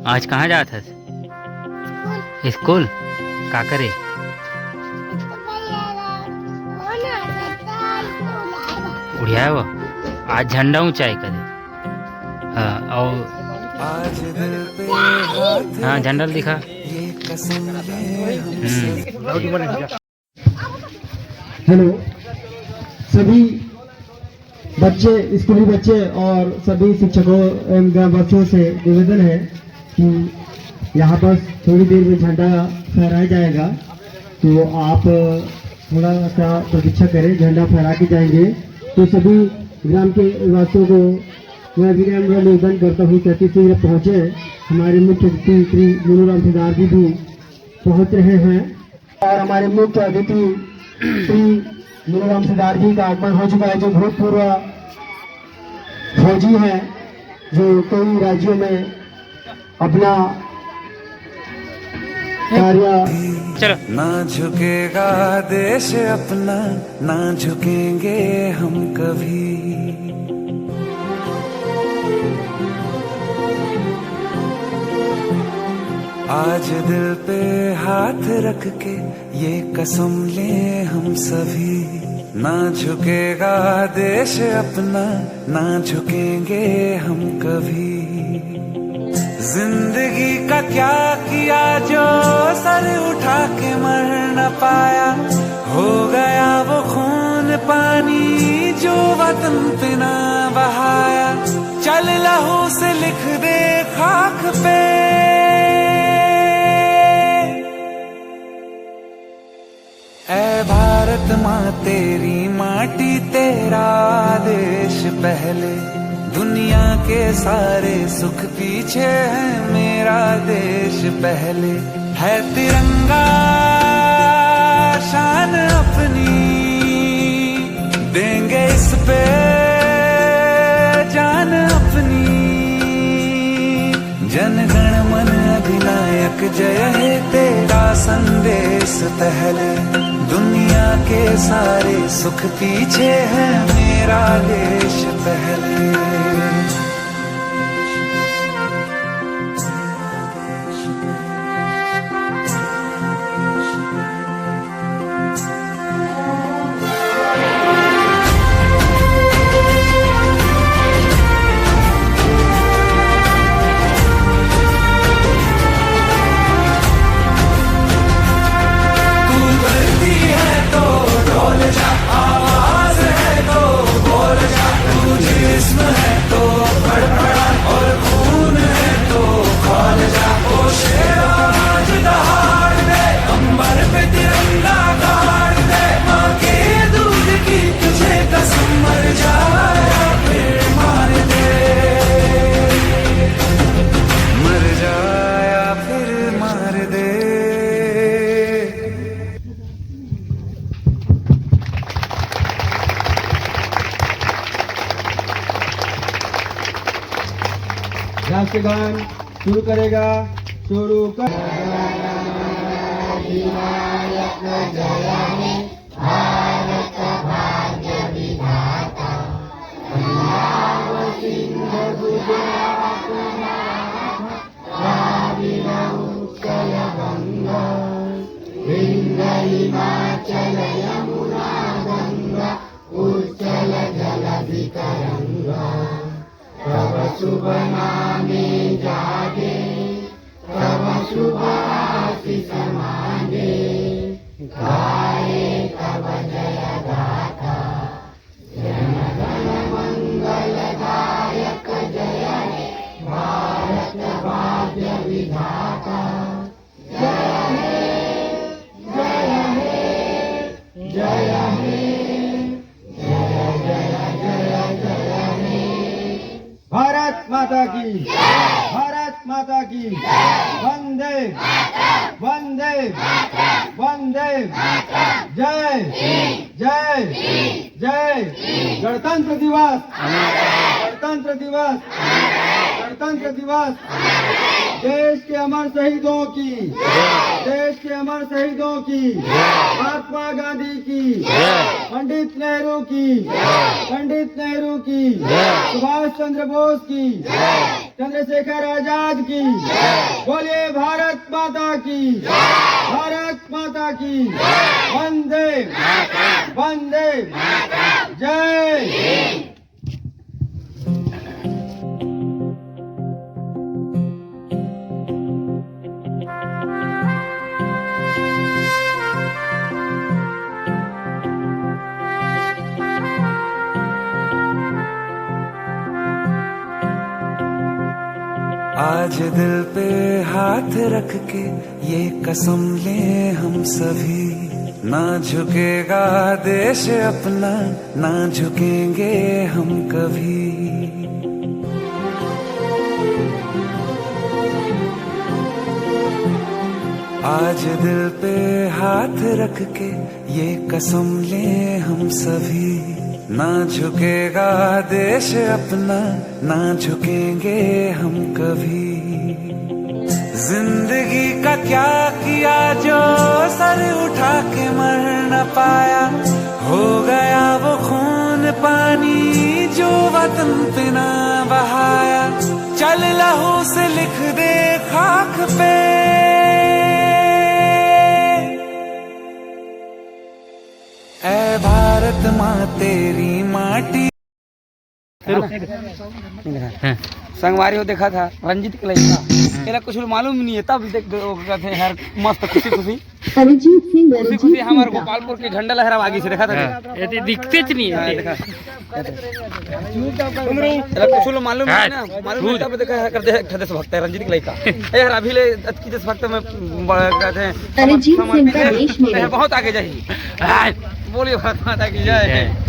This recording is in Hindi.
आज कहाँ जाता था? स्कूल का करे? उड़िया वो आज झंडा ऊंचाई करे। हाँ और हाँ झंडा दिखा। हेलो सभी बच्चे, स्कूली बच्चे और सभी शिक्षकों एवं ग्रामवासियों से निवेदन है कि यहाँ पर थोड़ी देर में झंडा फहराया जाएगा, तो आप थोड़ा सा प्रतीक्षा करें, झंडा फहरा के जाएंगे। तो सभी ग्राम के वासियों को मैं विनम्र निवेदन करता हूँ कि अति शीघ्र पहुँचे। हमारे मुख्य अतिथि श्री मनोराम सिदार जी भी पहुँच रहे हैं और हमारे मुख्य अतिथि श्री मनोराम सिदार जी का आगमन हो चुका है, जो भूतपूर्व फौजी हैं, जो कई राज्यों में अपना कार्य। चलो। ना झुकेगा देश अपना, ना झुकेंगे हम कभी। आज दिल पे हाथ रख के ये कसम ले हम सभी, ना झुकेगा देश अपना, ना झुकेंगे हम कभी। जिंदगी का क्या किया जो सर उठा के मर न पाया, हो गया वो खून पानी जो वतन पे ना बहाया। चल लहू से लिख दे खाक पे, ऐ भारत माँ तेरी माटी तेरा देश पहले। दुनिया के सारे सुख पीछे है, मेरा देश पहले। है तिरंगा शान अपनी, देंगे इस पे जान अपनी। जन गण मन अधिनायक जय हे तेरा संदेश पहले। दुनिया के सारे सुख पीछे है, मेरा देश पहले। राष्ट्रगान शुरू करेगा, शुरू कर। भारत भाग्य विधाता, पंजाब सिंध गुजरात द्राविड़ उत्कल गंगा, विंध्य हिमाचल यमुना गंगा, उच्चल जलधि तरंगा। तब शुभ नामे जागे, तब शुभ आशीष मांगे, गाए तब जय गाथा। जन गण मंगल दायक जय हे, भारत भाग्य विधाता। जय हे जय हे जय हे, जय जय जय जय हे। भारत माता की, भारत माता की, वंदे वंदे वंदे, जय जय जय। गणतंत्र दिवस, गणतंत्र दिवस, गणतंत्र दिवस। देश के अमर शहीदों की, देश के अमर शहीदों की, महात्मा गांधी की, पंडित नेहरू की, पंडित नेहरू की, सुभाष चंद्र बोस की। चंद्रशेखर आजाद की, बोलिए भारत माता की, भारत माता की, वंदे वंदे जय। आज दिल पे हाथ रख के ये कसम ले हम सभी, ना झुकेगा देश अपना, ना झुकेंगे हम कभी। आज दिल पे हाथ रख के ये कसम ले हम सभी, ना झुकेगा देश अपना, ना झुकेंगे हम कभी। जिंदगी का क्या किया जो सर उठा के मर न पाया, हो गया वो खून पानी जो वतन पे ना बहाया। चल लहू से लिख दे खाक पे, ऐ भारत माँ तेरी माटी। संगवारी हो देखा था रंजीत के लड़का, कुछ मालूम नहीं है तब देख कहते हैं यार मस्त खुशी खुशी खुशी खुशी हमारे गोपालपुर के झंडा लहरा आगे से देखा था। ये दिखते च नहीं है। देखा कुछ मालूम है ना, मालूम है तब देखा करते हैं देशभक्त है रंजीत के लड़का यार। अभी ले की देशभक्त में कहते हैं बहुत आगे जाइए। बोलिए भारत माता की जय।